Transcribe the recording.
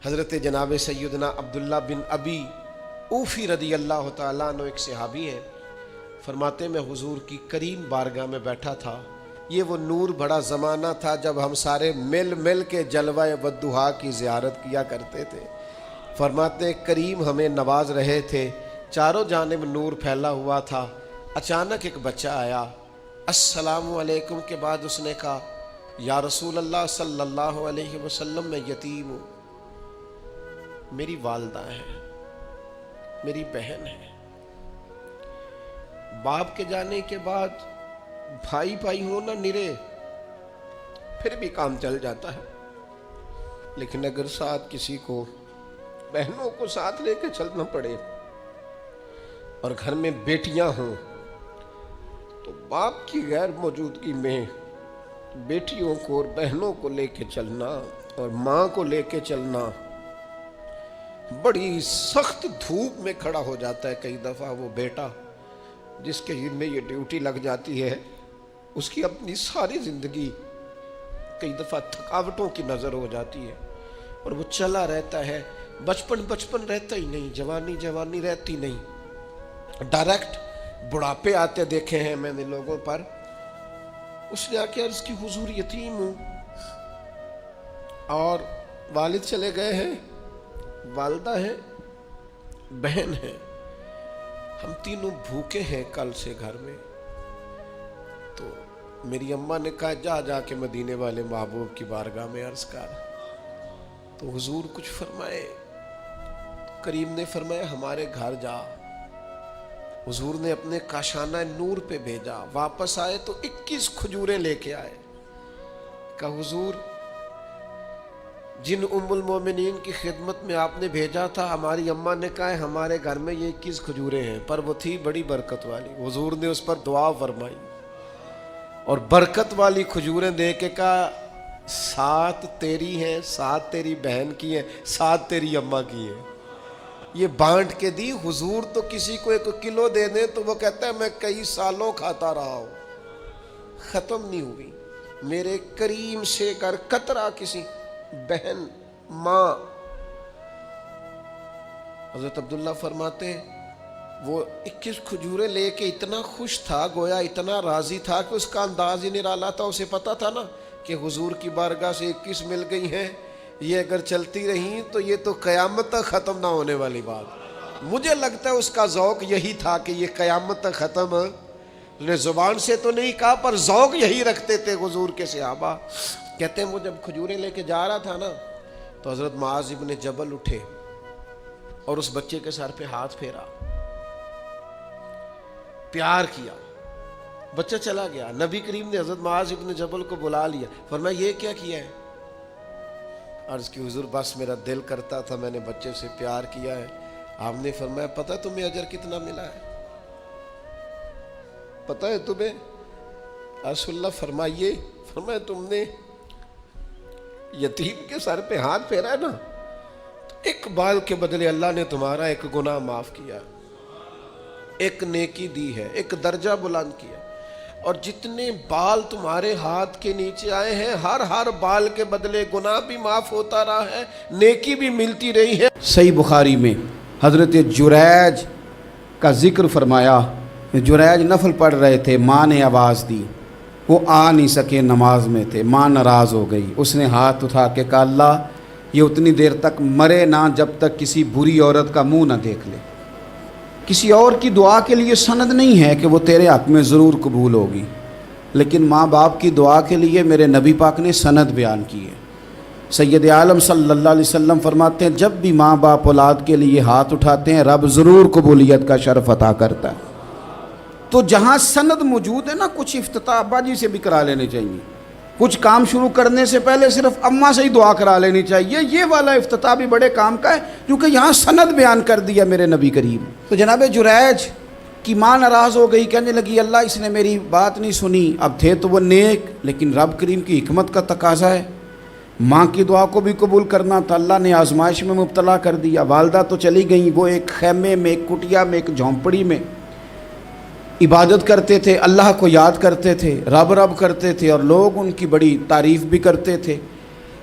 حضرت جناب سیدنا عبداللہ بن ابی اوفی رضی اللہ تعالیٰ عنہ ایک صحابی ہیں، فرماتے میں حضور کی کریم بارگاہ میں بیٹھا تھا۔ یہ وہ نور بڑا زمانہ تھا جب ہم سارے مل مل کے جلوہ والضحیٰ کی زیارت کیا کرتے تھے۔ فرماتے کریم ہمیں نواز رہے تھے، چاروں جانب نور پھیلا ہوا تھا۔ اچانک ایک بچہ آیا، السلام علیکم کے بعد اس نے کہا یا رسول اللہ صلی اللہ علیہ وسلم میں یتیم ہوں، میری والدہ ہے، میری بہن ہے۔ باپ کے جانے کے بعد بھائی بھائی ہونا نرے پھر بھی کام چل جاتا ہے، لیکن اگر ساتھ کسی کو بہنوں کو ساتھ لے کے چلنا پڑے اور گھر میں بیٹیاں ہوں تو باپ کی غیر موجودگی میں بیٹیوں کو اور بہنوں کو لے کے چلنا اور ماں کو لے کے چلنا بڑی سخت دھوپ میں کھڑا ہو جاتا ہے۔ کئی دفعہ وہ بیٹا جس کے ذمے یہ ڈیوٹی لگ جاتی ہے، اس کی اپنی ساری زندگی کئی دفعہ تھکاوٹوں کی نظر ہو جاتی ہے اور وہ چلا رہتا ہے۔ بچپن رہتا ہی نہیں، جوانی رہتی نہیں، ڈائریکٹ بڑھاپے آتے دیکھے ہیں میں نے لوگوں پر۔ اس نے آ کے عرض کی حضور یتیم ہوں اور والد چلے گئے ہیں، والدہ ہے، بہن ہے، ہم تینوں بھوکے ہیں کل سے گھر میں۔ تو میری اماں نے کہا جا کے مدینے والے محبوب کی بارگاہ میں عرض کر۔ تو حضور کچھ فرمائے، کریم نے فرمایا ہمارے گھر جا۔ حضور نے اپنے کاشانہ نور پہ بھیجا، واپس آئے تو 21 کھجوریں لے کے آئے۔ کہا حضور جن ام المومنین کی خدمت میں آپ نے بھیجا تھا، ہماری اماں نے کہا ہے ہمارے گھر میں یہ 21 کھجوریں ہیں، پر وہ تھی بڑی برکت والی۔ حضور نے اس پر دعا فرمائی اور برکت والی کھجوریں دے کے کہا 7 تیری ہیں، 7 تیری بہن کی ہیں، 7 تیری اماں کی ہیں۔ یہ بانٹ کے دی۔ حضور تو کسی کو 1 کلو دے دیں تو وہ کہتا ہے میں کئی سالوں کھاتا رہا ہوں، ختم نہیں ہوئی۔ میرے کریم سے کر قطرہ کسی بہن ماں۔ حضرت عبداللہ فرماتے وہ 21 کھجوریں لے کے اتنا خوش تھا، گویا اتنا راضی تھا کہ اس کا انداز ہی نرالا تھا۔ اسے پتا تھا نا کہ حضور کی بارگاہ سے 21 مل گئی ہیں، یہ اگر چلتی رہیں تو یہ تو قیامت تک ختم نہ ہونے والی بات۔ مجھے لگتا ہے اس کا ذوق یہی تھا کہ یہ قیامت تک ختم، اس نے زبان سے تو نہیں کہا پر ذوق یہی رکھتے تھے حضور کے صحابہ۔ کہتے ہیں وہ جب کھجوریں لے کے جا رہا تھا نا تو حضرت معاذ ابن جبل اٹھے اور اس بچے کے سر پہ ہاتھ پھیرا، پیار کیا، بچہ چلا گیا۔ نبی کریم نے حضرت معاذ ابن جبل کو بلا لیا، فرمایا یہ کیا کیا ہے؟ عرض کی حضور بس میرا دل کرتا تھا، میں نے بچے سے پیار کیا ہے۔ آپ نے فرمایا پتہ تمہیں اجر کتنا ملا ہے؟ پتہ ہے تمہیں؟ رسول اللہ فرمائیے۔ فرمایا تم نے یتیم کے سر پہ ہاتھ پھیرا ہے نا، تو 1 بال کے بدلے اللہ نے تمہارا 1 گناہ معاف کیا، 1 نیکی دی ہے، 1 درجہ بلند کیا۔ اور جتنے بال تمہارے ہاتھ کے نیچے آئے ہیں، ہر بال کے بدلے گناہ بھی معاف ہوتا رہا ہے، نیکی بھی ملتی رہی ہے۔ صحیح بخاری میں حضرت جریج کا ذکر فرمایا، جریج نفل پڑھ رہے تھے، ماں نے آواز دی، وہ آ نہیں سکے، نماز میں تھے، ماں ناراض ہو گئی۔ اس نے ہاتھ اٹھا کے کہا اللہ یہ اتنی دیر تک مرے نہ جب تک کسی بری عورت کا منہ نہ دیکھ لے۔ کسی اور کی دعا کے لیے سند نہیں ہے کہ وہ تیرے حق میں ضرور قبول ہوگی، لیکن ماں باپ کی دعا کے لیے میرے نبی پاک نے سند بیان کی ہے۔ سید عالم صلی اللہ علیہ وسلم فرماتے ہیں جب بھی ماں باپ اولاد کے لیے ہاتھ اٹھاتے ہیں رب ضرور قبولیت کا شرف عطا کرتا ہے۔ تو جہاں سند موجود ہے نا، کچھ افتتاح ابا جی سے بھی کرا لینے چاہیے، کچھ کام شروع کرنے سے پہلے صرف اماں سے ہی دعا کرا لینی چاہیے۔ یہ والا افتتاح بھی بڑے کام کا ہے کیونکہ یہاں سند بیان کر دیا میرے نبی کریم۔ تو جناب جریج کی ماں ناراض ہو گئی، کہنے لگی اللہ اس نے میری بات نہیں سنی۔ اب تھے تو وہ نیک، لیکن رب کریم کی حکمت کا تقاضا ہے، ماں کی دعا کو بھی قبول کرنا تھا، اللہ نے آزمائش میں مبتلا کر دیا۔ والدہ تو چلی گئیں، وہ ایک خیمے میں، ایک کٹیا میں، ایک جھونپڑی میں عبادت کرتے تھے، اللہ کو یاد کرتے تھے، رب رب کرتے تھے، اور لوگ ان کی بڑی تعریف بھی کرتے تھے۔